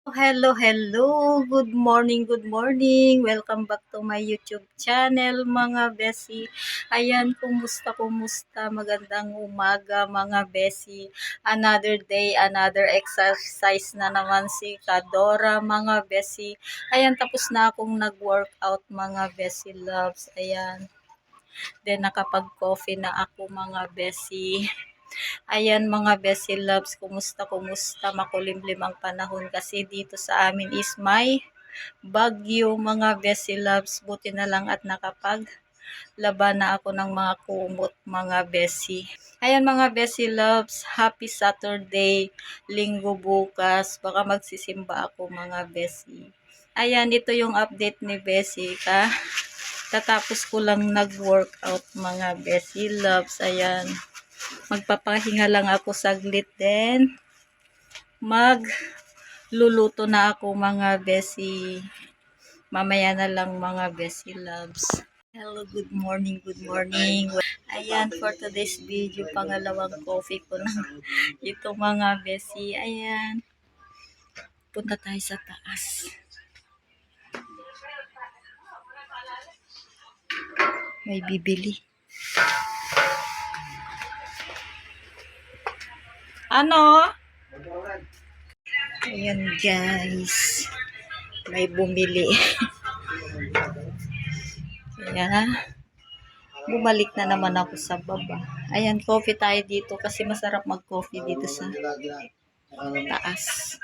Hello, hello. Good morning, good morning. Welcome back to my YouTube channel, mga besi. Ayan, kumusta? Magandang umaga, mga besi. Another day, another exercise na naman si Kadora, mga besi. Ayan, tapos na akong nag-workout, mga besi loves. Ayan. Then, nakapag-coffee na ako, mga besi. Ayan mga besi loves, kumusta? Makulimlim ang panahon kasi dito sa amin is may bagyo mga besi loves. Buti na lang at laban na ako ng mga kumot mga besi. Ayan mga besi loves, happy Saturday, linggo bukas, baka magsisimba ako mga besi. Ayan, ito yung update ni Besi ka. Tatapos ko lang nag-workout mga besi loves. Ayan. Magpapahinga lang ako saglit din. Magluluto na ako mga besi. Mamaya na lang mga besi loves. Hello, good morning. Ayan, for today's video, pangalawang coffee ko na ito mga besi. Ayan, punta tayo sa taas. May bibili. Ano? Ayan guys, may bumili. Kaya, bumalik na naman ako sa baba. Ayan, coffee tayo dito kasi masarap mag-coffee dito sa taas.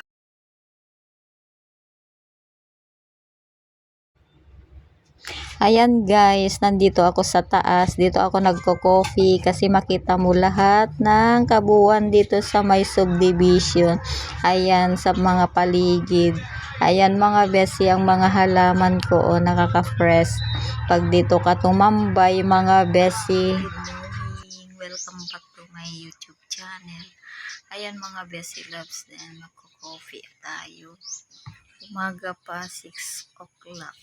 Ayan guys, nandito ako sa taas. Dito ako nagko-coffee kasi makita mo lahat ng kabuuan dito sa may subdivision. Ayan, sa mga paligid. Ayan mga besi, ang mga halaman ko nakaka-fresh. Pag dito ka tumambay mga besi. Good morning, welcome back to my YouTube channel. Ayan mga besi loves, then magko-coffee tayo. Umaga pa, 6 o'clock.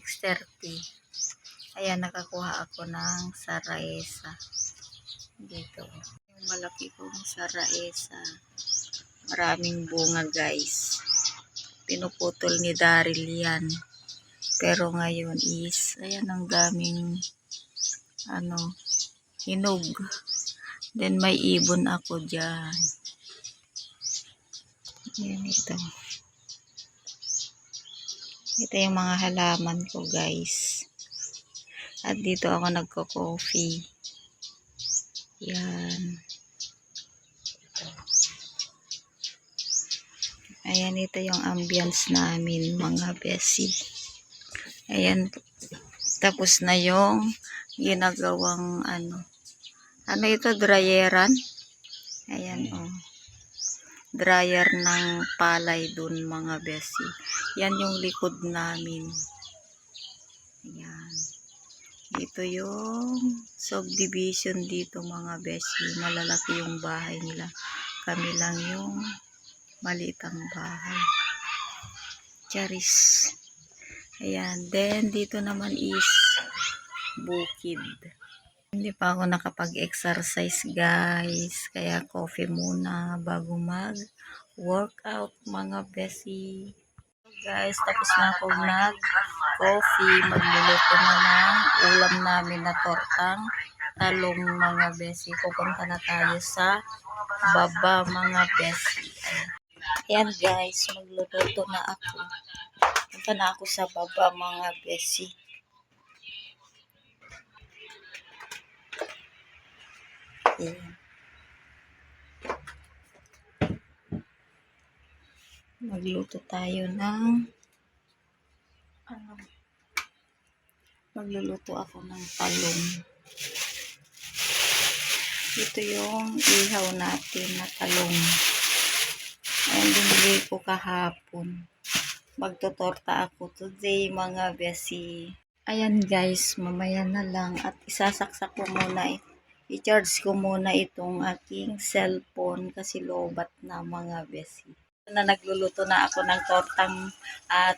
6:30. Ayan, nakakuha ako ng saraesa. Dito. Yung malaki kong saraesa. Maraming bunga guys. Pinuputol ni Daryl yan. Pero ngayon is, ayan ang daming hinog. Then may ibon ako dyan. Ayan ito. Ito yung mga halaman ko guys. At dito ako nagko-coffee. Yan. Ayan, ito yung ambience namin mga besi. Ayan. Tapos na yung ginagawang ito, dryeran. Ayan dryer ng palay dun mga besi. Yan yung likod namin. Ayan. Dito yung subdivision dito mga besi. Malalaki yung bahay nila. Kami lang yung malitang bahay. Charis. Ayan. Then dito naman is bukid. Hindi pa ako nakapag-exercise guys. Kaya coffee muna bago mag-workout mga besi. Guys, tapos na ako nag-coffee. Magluluto na ng ulam namin na tortang talong mga besi. Pupunta na tayo sa baba mga besi. Ayan guys, magluluto na ako. Punta na ako sa baba mga besi. Ayan. Magluto tayo ng magluluto ako ng talong. Ito yung ihaw natin na talong. Ayan, binigay ko kahapon. Magtotorta ako today mga besi. Ayan guys, mamaya na lang at isasaksak ko muna i-charge ko muna itong aking cellphone kasi lobat na mga besi. Nagluluto na ako ng tortang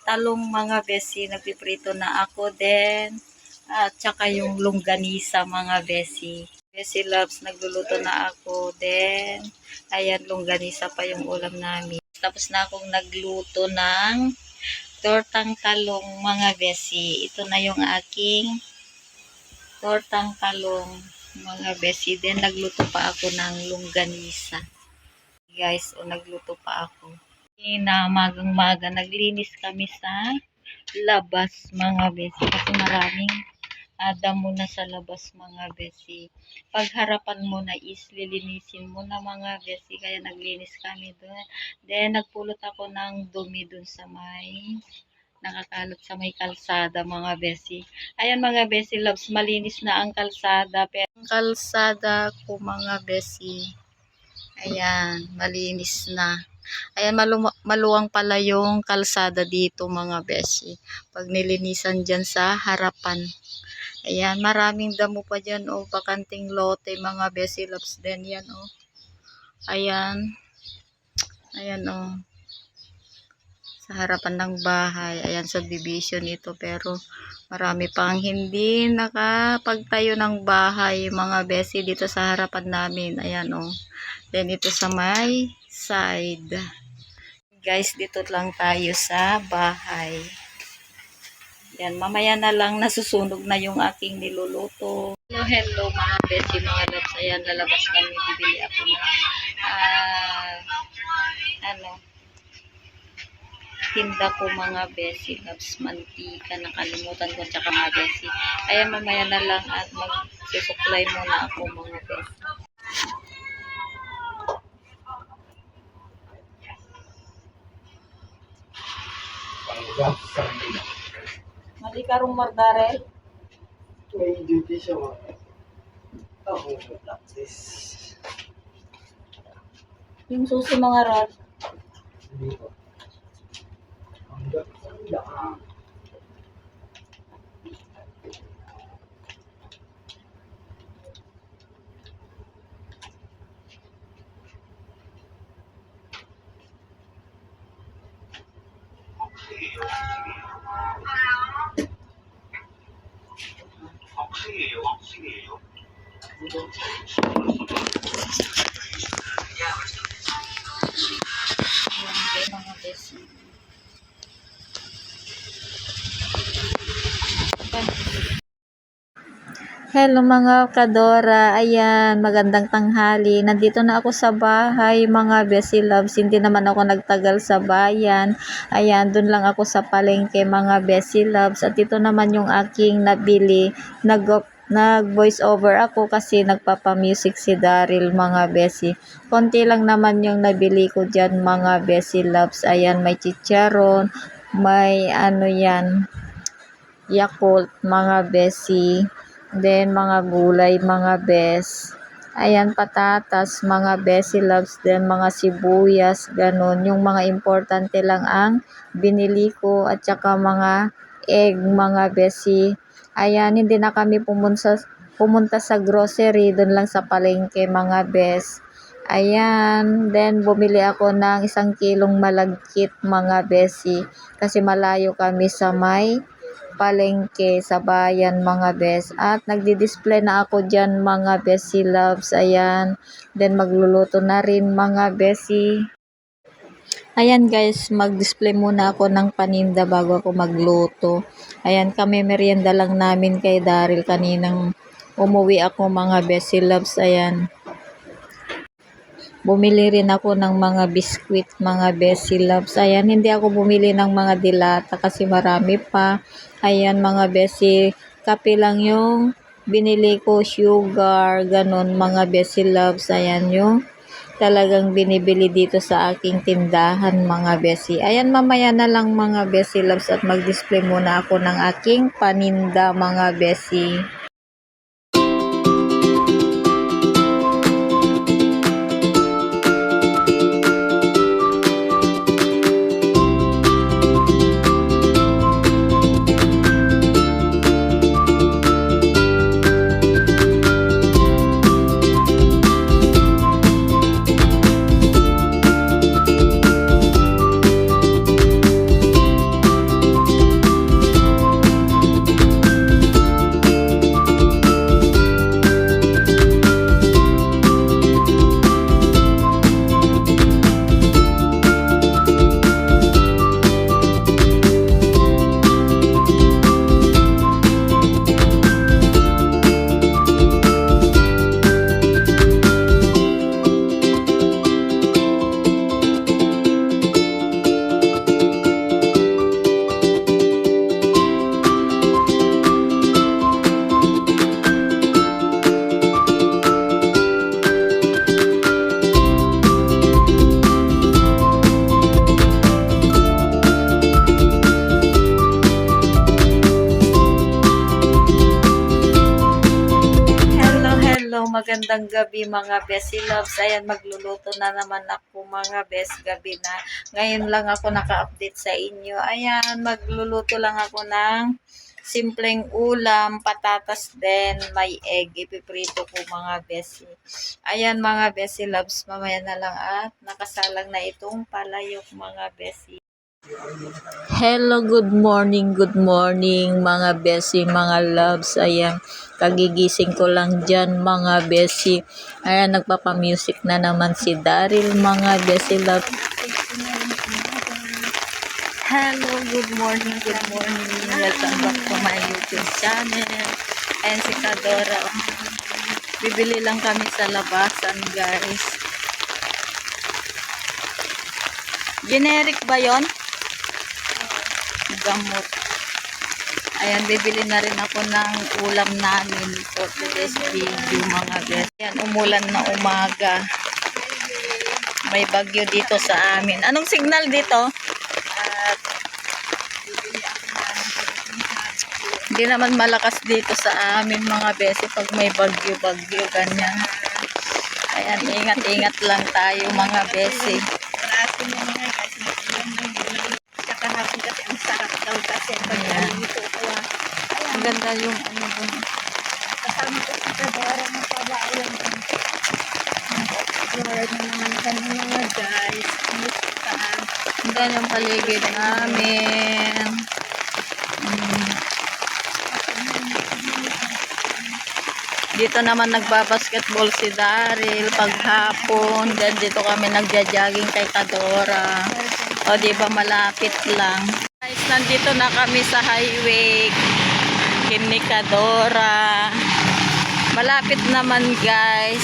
talong mga besi. Nagpiprito na ako din. At saka yung longganisa mga besi. Besi loves, nagluluto na ako din. Ayan, longganisa pa yung ulam namin. Tapos na akong nagluto ng tortang talong mga besi. Ito na yung aking tortang talong mga besi. Then nagluto pa ako ng longganisa. Guys, nagluto pa ako. Na magang-maga naglinis kami sa labas mga besi kasi maraming damo na sa labas mga besi. Pagharapan mo na is lilinisin mo na mga besi, kaya naglinis kami doon. Then nagpulot ako ng dumi doon sa may nakakalot sa may kalsada mga besi. Ayan mga besi loves, malinis na ang kalsada. Pero ang kalsada ko mga besi, ayan, malinis na. Ayan, maluwang pala yung kalsada dito mga besi. Pag nilinisan dyan sa harapan. Ayan, maraming damo pa dyan, oh, bakanting lote, mga besi loves din yan, oh. Ayan, ayan, oh. Sa harapan ng bahay, ayan, subdivision ito, pero marami pang hindi nakapagtayo ng bahay, mga besi, dito sa harapan namin, ayan, oh. Then, ito sa may side. Guys, dito lang tayo sa bahay. Yan, mamaya na lang nasusunog na yung aking niluluto. Hello, hello mga besi, mga loves. Ayan, lalabas kami. Bibili ako ng tinda ko mga besi loves. Mantika, nakalimutan ko tsaka mga besi. Ayan, mamaya na lang at magsusuklay muna ako mga besi. Mali karong mardare. May duty siya mga. Ako practice. Yung susi mga rod. Hindi ko. Hanggang sa 억식이에요. Mga besi. Hello mga kadora, ayan, magandang tanghali. Nandito na ako sa bahay mga besi loves, hindi naman ako nagtagal sa bayan. Ayan, dun lang ako sa palengke mga besi loves. At ito naman yung aking nabili. Nag-voice over ako kasi nagpapa-music si Daryl mga besi. Konti lang naman yung nabili ko dyan mga besi loves. Ayan, may chicharon, may ano yan, Yakult mga besi. Then, mga gulay, mga bes. Ayan, patatas, mga besi loves. Then, mga sibuyas, ganun. Yung mga importante lang ang binili ko. At saka mga egg, mga besi. Ayan, hindi na kami pumunta sa grocery. Doon lang sa palengke, mga bes. Ayan, then bumili ako ng 1 kilong malagkit, mga besi. Kasi malayo kami sa may palengke sa bayan mga bes, at nagdi-display na ako dyan mga besi loves. Ayan, then magluluto na rin mga besi. Ayan guys, mag-display muna ako ng paninda bago ako magluto. Ayan, kami merienda lang namin kay Daryl kaninang umuwi ako mga besi loves. Ayan, bumili rin ako ng mga biskwit mga besi loves. Ayan, hindi ako bumili ng mga dilata kasi marami pa. Ayan mga besi, kape lang yung binili ko, sugar, ganun mga besi loves. Ayan yung talagang binibili dito sa aking tindahan mga besi. Ayan, mamaya na lang mga besi loves at mag-display muna ako ng aking paninda mga besi. magandang gabi mga Bessie Loves. Ayan, magluluto na naman ako mga best, gabi na. Ngayon lang ako naka-update sa inyo. Ayan, magluluto lang ako ng simpleng ulam, patatas din, may egg. Ipiprito ko mga Bessie. Ayan mga Bessie Loves, mamaya na lang at nakasalang na itong palayok mga Bessie. Hello, good morning mga Bessie, mga loves. Ayan, kagigising ko lang dyan mga Bessie. Ayan, nagpapamusic na naman si Daryl mga Bessie loves. Hello, good morning. Welcome back to my YouTube channel. Ayan si Kadora. Bibili lang kami sa labasan guys. Generic ba yon? Gamot. Ayan, bibili na rin ako ng ulam namin for today's video mga best. Ayan, umulan na umaga. May bagyo dito sa amin. Anong signal dito? At bibili ako hindi naman malakas dito sa amin mga best pag may bagyo ganyan. Ayan, ingat lang tayo mga best. Kahapon kasi ang sarap daw kasi pag dito ko. Ang ganda yung ano dun. Kasama ko sa Kadora ng pabaulan. Lord na naman kami mga guys. Kumusta? Ang ganda yung paligid namin. Dito naman nagbabasketball si Daryl paghapon. Then dito kami nagja-jogging kay Kadora. O diba malapit lang. Guys, nandito na kami sa highway kini Kadora. Malapit naman guys.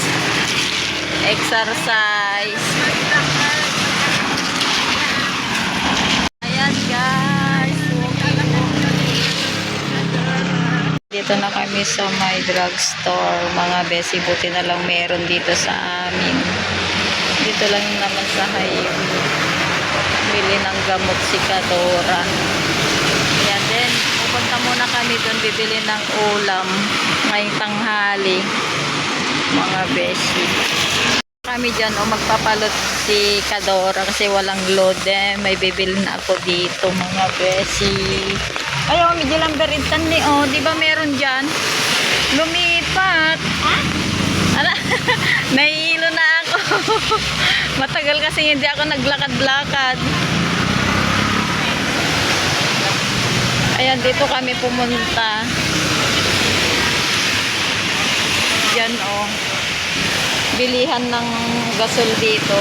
Exercise. Ayan guys. Dito na kami sa my drugstore mga Bessie. Buti na lang meron dito sa amin. Dito lang naman sa highway. Bili ng gamot si Kadora. Ayan din. Pupunta muna kami doon bibili ng ulam ngayong tanghali mga Bessie. Kami dyan magpapalot si Kadora kasi walang load may bibili na ako dito mga Bessie. Ayaw, medyo lang beritan ni di ba meron dyan? Lumipat. Ha? Ala, nahihilo na ako. Matagal kasi hindi ako naglakad-lakad. Ayan, dito kami pumunta. Diyan bilihan ng gasol dito.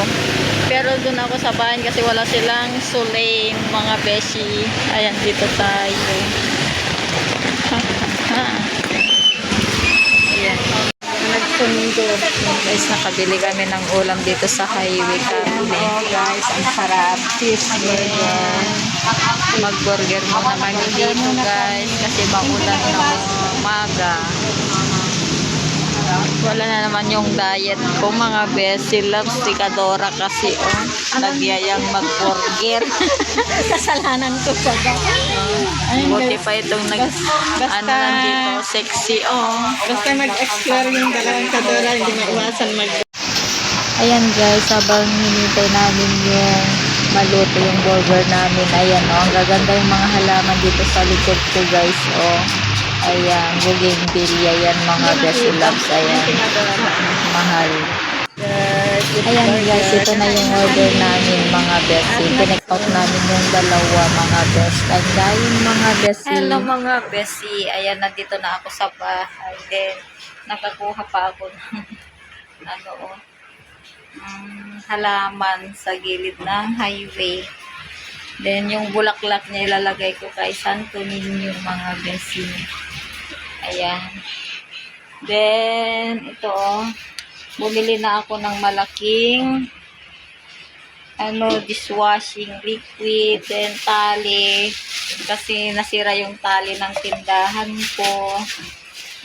Pero doon ako sa bahan kasi wala silang sulain mga beshi. Ayan, dito tayo. Ayan. Nagsundo. Guys, nakabili kami ng ulam dito sa highway kami. Guys, ang sarap. Cheeseburger. Mag-burger muna kami dito guys kasi maulan na umaga. Wala na naman yung diet ko mga Bessie Loves. Si Kadora kasi nagyayang mag-burger. Kasalanan ko pa ba? Buti pa itong ano nandito sexy Basta mag-explore yung dalawang Kadora, hindi maiwasan Ayan guys, habang hinintay namin yung maluto yung burger namin. Ayan ang gaganda yung mga halaman dito sa likod ko guys ayan, bougainvillea yan mga Bessie Loves. Ayan, mahal. Ayan guys, ito na yung order namin mga Bessie. Pinek out namin yung dalawa mga Bessie. Tandayin mga Bessie. Hello mga Bessie. Ayan, nandito na ako sa bahay. Then, nakakuha pa ako ng halaman sa gilid ng highway. Then, yung bulaklak niya ilalagay ko kay Santo Niño mga Bessie. Ayan. Then, ito bumili na ako ng malaking dishwashing liquid, then tali kasi nasira yung tali ng tindahan ko,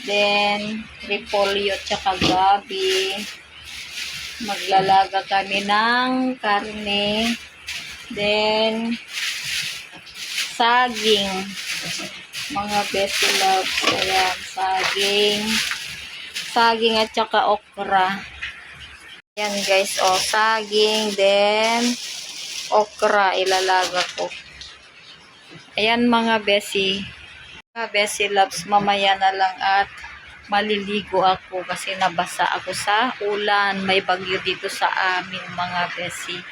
then repolyo tsaka gabi. Maglalaga kami ng karne, then saging mga Bessie Loves. Ayan, saging saging at saka okra. Yan guys, oh, saging, then okra, ilalaga ko. Ayan mga besi. Mga besi loves, mamaya na lang at maliligo ako kasi nabasa ako sa ulan. May bagyo dito sa amin mga besi.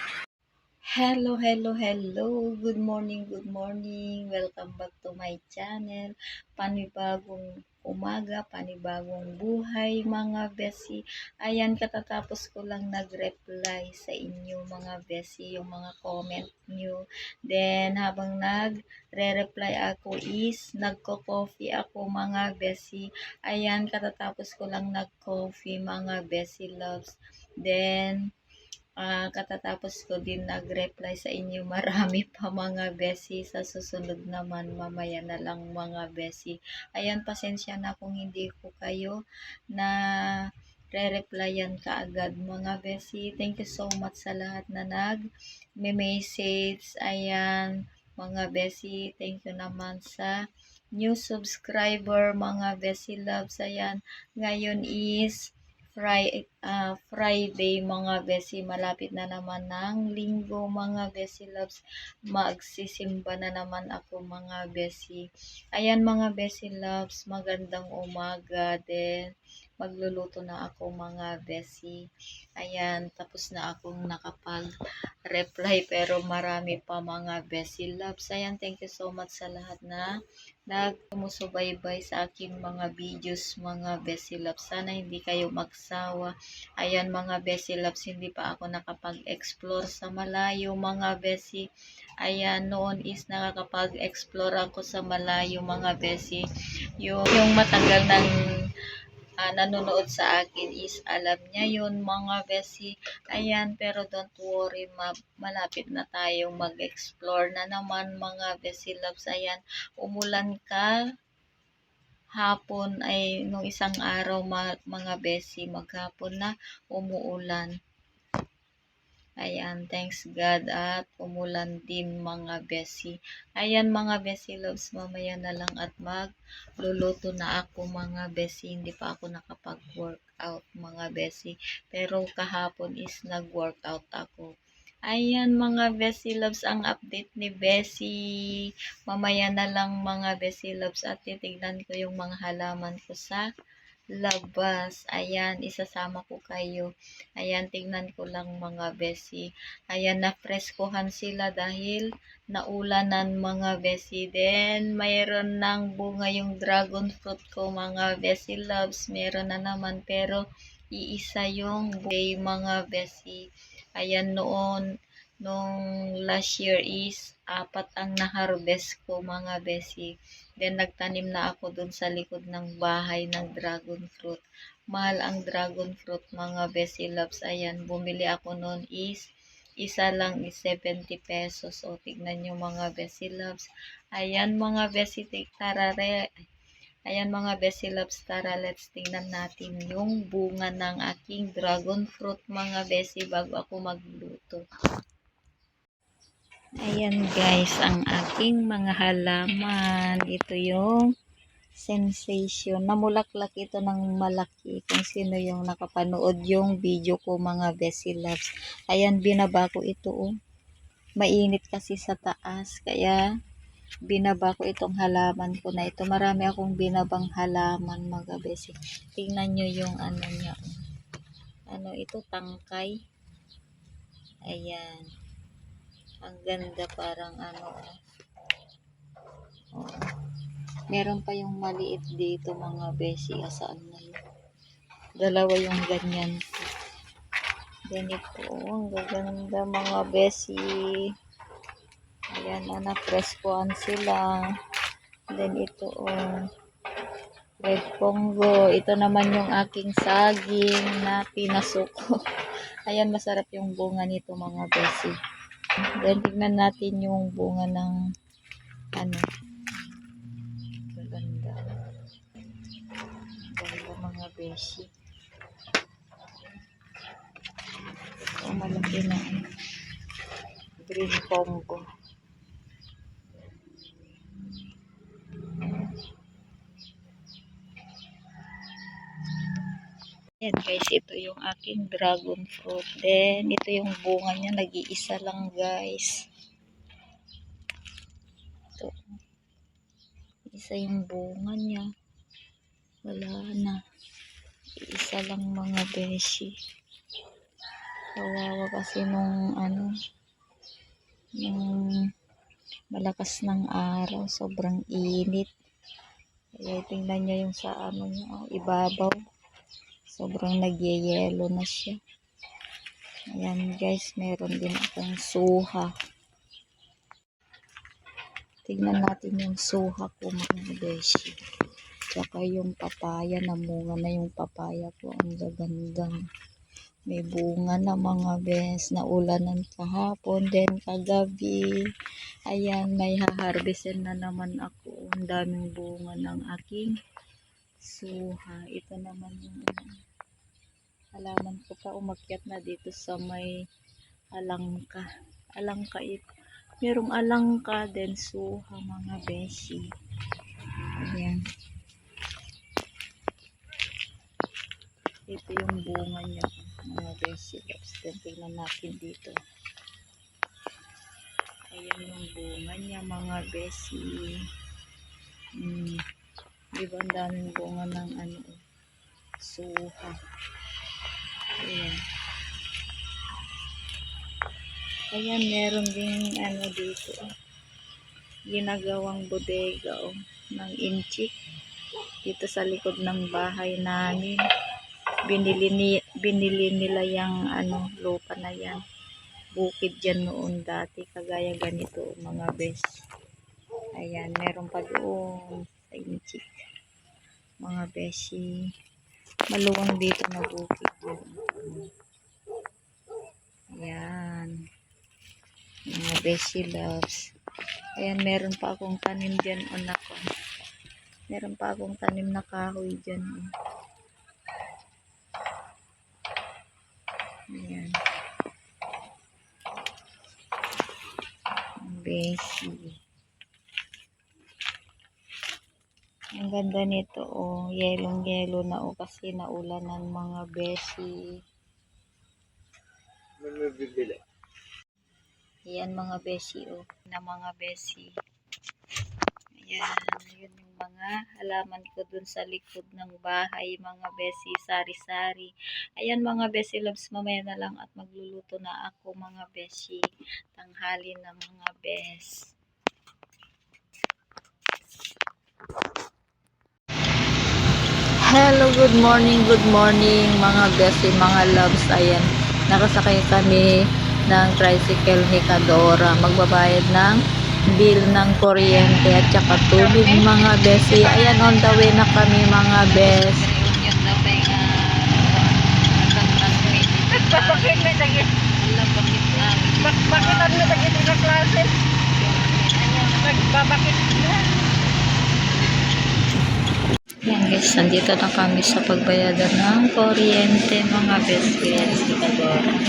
Hello, hello, hello. Good morning, good morning. Welcome back to my channel. Panibagong umaga, panibagong buhay mga besi. Ayan, katatapos ko lang nag-reply sa inyo mga besi, yung mga comment nyo. Then, habang nagre-reply ako is, nagko-coffee ako mga besi. Ayan, katatapos ko lang nag-coffee mga besi loves. Then, katatapos ko din nag-reply sa inyo. Marami pa mga besi. Sa susunod naman, mamaya na lang mga besi. Ayan, pasensya na kung hindi ko kayo na re-replyan kaagad mga besi. Thank you so much sa lahat na nag-message. Ayan, mga besi. Thank you naman sa new subscriber mga besi loves. Ayan, ngayon is Friday mga besi, malapit na naman ng linggo mga besi loves, magsisimba na naman ako mga besi. Ayan mga besi loves, magandang umaga din. Magluluto na ako mga besi. Ayan, tapos na akong nakapag-reply pero marami pa mga besi loves. Ayan, thank you so much sa lahat na nagsumusubaybay sa aking mga videos mga besi loves. Sana hindi kayo magsawa. Ayan mga besi loves, hindi pa ako nakapag-explore sa malayo mga besi. Ayan, noon is nakakapag-explore ako sa malayo mga besi. Yung matagal ng nanonood sa akin is alam niya yun mga besi. Ayan, pero don't worry, malapit na tayong mag-explore na naman mga besi loves. Ayan, umulan ka hapon ay nung isang araw mga besi, maghapon na umuulan. Ayan, thanks God at umulan din mga besi. Ayan mga besi loves, mamaya na lang at magluluto na ako mga besi. Hindi pa ako nakapag-workout mga besi. Pero kahapon is nag-workout ako. Ayan mga besi loves, ang update ni Besi. Mamaya na lang mga besi loves at titignan ko yung mga halaman ko sa labas. Ayan, isasama ko kayo. Ayan, tingnan ko lang mga besi. Ayan, napreskuhan sila dahil naulanan mga besi. Then, mayroon ng bunga yung dragon fruit ko mga besi loves. Meron na naman pero iisa yung buhay mga besi. Ayan, nung last year is 4 ang na-harvest ko mga besi. Then, nagtanim na ako dun sa likod ng bahay ng dragon fruit. Mahal ang dragon fruit mga besi loves. Ayan, bumili ako noon is isa lang is 70 pesos. O, tignan nyo mga besi loves. Ayan mga besi, ayan mga besi loves, tara let's tingnan natin yung bunga ng aking dragon fruit mga besi bago ako magluto. Ayan guys, ang aking mga halaman. Ito yung sensation. Namulaklak ito ng malaki. Kung sino yung nakapanood yung video ko mga besi loves. Ayan, binaba ko ito oh. Mainit kasi sa taas. Kaya binaba ko itong halaman ko na ito. Marami akong binabang halaman mga besi. Tingnan nyo yung ano niya. Ano ito, tangkay. Ayan. Ang ganda, parang ano. Oh. Meron pa yung maliit dito mga besi. Asaan na yun? Dalawa yung ganyan. Ganito. Ang gaganda mga besi. Ayan, napreskuhan sila. Then ito red Congo. Ito naman yung aking saging na pinasuko. Ayan, masarap yung bunga nito mga besi. Then tignan natin yung bunga ng ano. Ganda. Ganda mga besi. Ito malaki na green Congo. Yan guys, ito yung aking dragon fruit. Then, ito yung bunga niya. Nag-iisa lang guys. Ito. Isa yung bunga niya. Wala na. Isa lang mga beshi. Kawawa kasi nung nung malakas ng araw. Sobrang init. Kaya tingnan nyo yung sa niya, ibabaw. Sobrang nagyayelo na siya. Ayan guys, meron din akong suha. Tignan natin yung suha ko mga beshi. Tsaka yung papaya, namunga na yung papaya ko. Ang gaganda. May bunga na mga bes. Naulanan kahapon, then kagabi. Ayan, may haharvestin na naman ako. Ang daming bunga ng aking suha. Ito naman yung halaman ko pa. Umakyat na dito sa may alangka. Alangka ito. Merong alangka, then suha mga beshi. Ayan. Ito yung bunga niya mga beshi. Then tingnan natin dito. Ayan yung bunga niya mga beshi. Diba ang daming bunga ng suha. Ayan. Ayan, meron ding dito. Ginagawang bodega ng inchik. Dito sa likod ng bahay namin. Binili nila yung lupa na yan. Bukid dyan noon dati. Kagaya ganito mga bes. Ayan, meron pa doon sa inchik. Mga beshi. Maluwang dito na bukid yun. Ayan. Mga beshi loves. Ayan, meron pa akong tanim dyan. Meron pa akong tanim na kahoy dyan. Ayan. Beshi. Ang ganda nito yelong-yelo na kasi naulanan mga beshi. May bibili. Ayan mga beshi na mga beshi. Ayan, yun yung mga halaman ko dun sa likod ng bahay mga beshi, sari-sari. Ayan mga beshi loves, mamaya na lang at magluluto na ako mga beshi. Tanghali na mga bes. Hello, good morning mga beshi, mga loves. Ayan, nakasakay kami ng tricycle ni Kadora. Magbabayad ng bill ng kuryente at saka tubig mga beshi. Ayan, on the way na kami mga bes. Bakit may dagit? Bakit ano may dagit na klase? Nagbabakit na. Yan guys, nandito na kami sa pagbayadan ng kuryente mga best friends ni Kadora.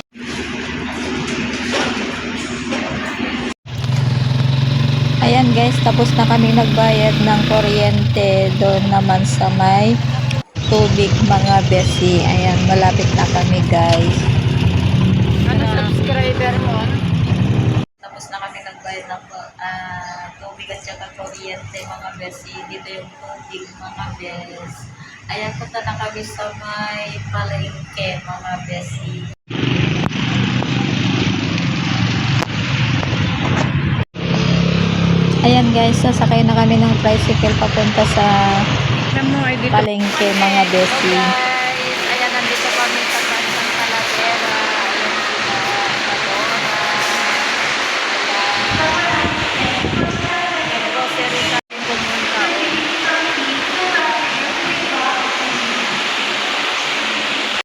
Ayan guys, tapos na kami nagbayad ng kuryente. Doon naman sa may tubig mga besi. Ayan, malapit na kami guys. Ano subscriber mo? Tapos na kami nagbayad ng tubig at saka kuryente mga besi. Dito yung tubig mga bes. Ayan, punta na kami sa may palengke mga besi. Ayan guys, sasakay na kami ng tricycle papunta sa palengke mga besi. Ayan, nandito kami sa Bansang Talavera. Ayan sila. Grocery kami pumunta.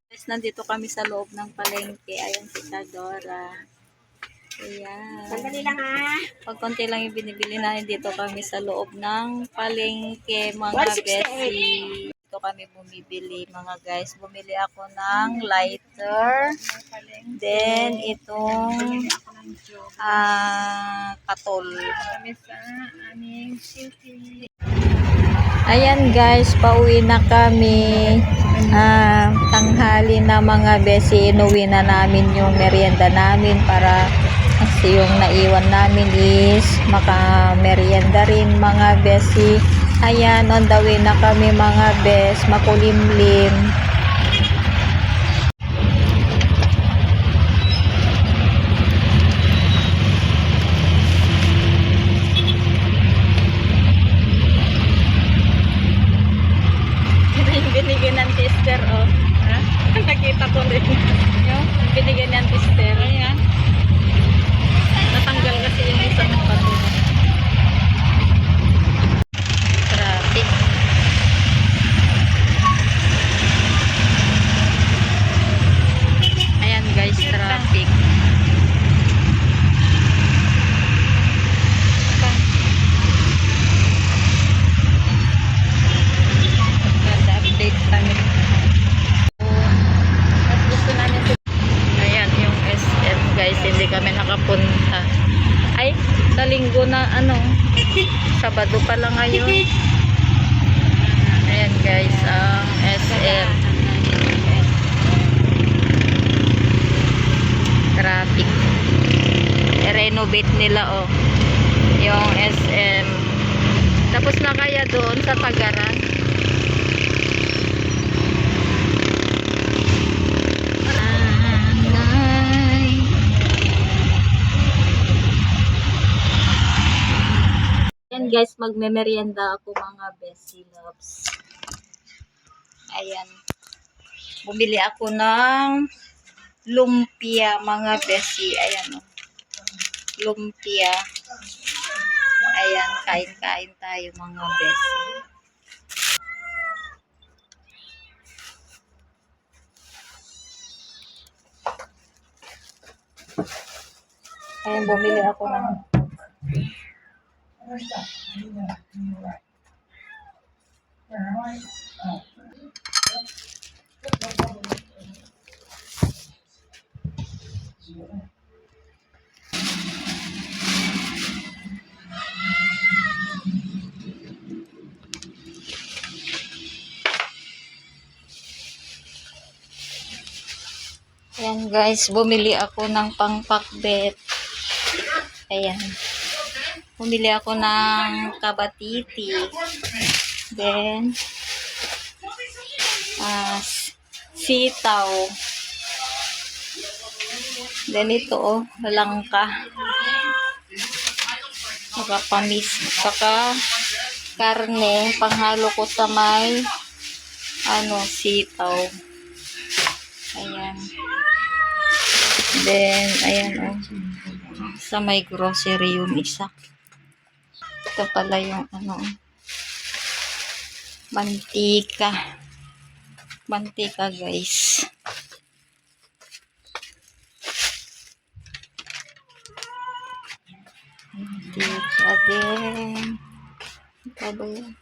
Guys, nandito kami sa loob ng palengke. Ayan si Kadora. Ayan. Sandali lang ha. Pag konti lang yung binibili natin, dito kami sa loob ng palengke mga besi. Dito kami bumibili mga guys. Bumili ako ng lighter. Then itong katol. Ayan guys, pauwi na kami. tanghali na mga besi, inuwi na namin yung merienda namin para kasi yung naiwan namin is maka-merienda rin mga besi. Ayan, on the way na kami mga bes, makulimlim. Ito yung binigyan ng tester, oh. Ha? Nakita ko rin. Yung binigyan ng tester. Ayan. Natanggal kasi yung isang pato. Traffic. Ayan guys, traffic. Update kami. Mas gusto namin Ayan yung SM guys, hindi kami nakapunta. Ay, sa linggo na ano, Sabado pa lang ngayon. Ayan guys, ang SM. Traffic. I-renovate nila oh. Yung SM. Tapos na kaya doon sa Tagaran. Ayan guys, magme-merienda ako mga bestie loves. Ayan. Bumili ako ng lumpia mga bestie. Ayan o. Lumpia. Ayan, kain-kain tayo mga bestie. Ayan, bumili ako ng Ayan guys, bumili ako ng pangpakbet. Ayan. Bumili ako ng kabatiti. Then, sitaw. Then ito oh, langka. Saka pamis. Saka karne. Panghalo ko sa may sitaw. Ayan. Then, ayan oh. Sa may grocery yung isa. Ito pala yung mantika. Mantika guys. Mantika din. Ito ba yun?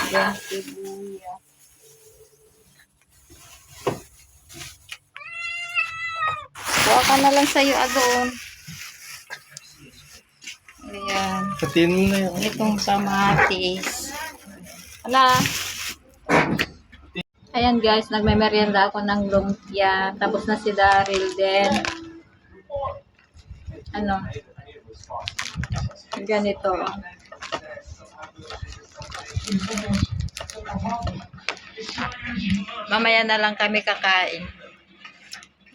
Then sibuyas. Kuha ka na lang sa'yo doon. Ayan. Patin na yun. Itong kamatis. Wala. Ayan guys, nagme-merienda ako ng lumpia. Tapos na si Daryl din. Ganito. Mamaya na lang kami kakain.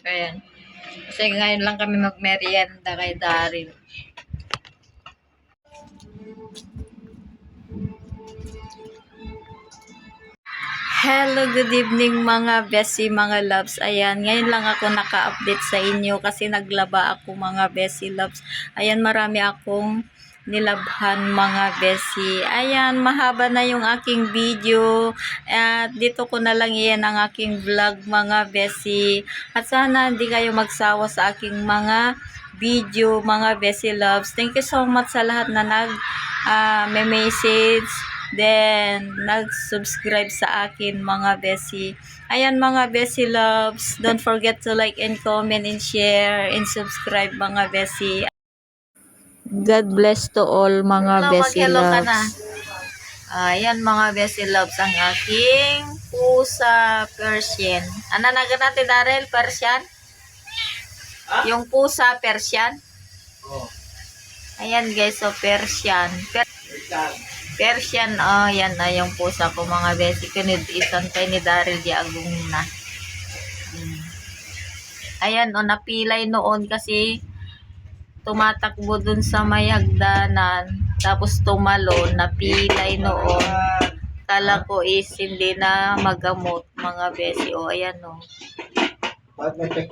Ayan. Kasi ngayon lang kami magmerienda kay Daryl. Hello, good evening mga bestie, mga loves. Ayan, ngayon lang ako naka-update sa inyo kasi naglaba ako mga bestie loves. Ayan, marami akong nilabhan mga bestie. Ayan, mahaba na yung aking video. At dito ko na lang iyan ang aking vlog mga bestie. At sana hindi kayo magsawa sa aking mga video mga bestie loves. Thank you so much sa lahat na may message Then, nag-subscribe sa akin mga besi. Ayan mga besi loves. Don't forget to like and comment and share and subscribe mga besi. God bless to all mga besi loves. Ayan mga besi loves ang aking pusa Persian. Ano na natin Daryl? Persian? Yung pusa Persian? Oh. Ayan guys, so Persian. Persian, yan na yung pusa ko mga besi. Isan kay ni Daryl di agong na. Ayan, napilay noon kasi tumatakbo dun sa may hagdanan. Tapos tumalon, napilay noon. Kala ko is hindi na magamot mga besi. Ayan Bakit may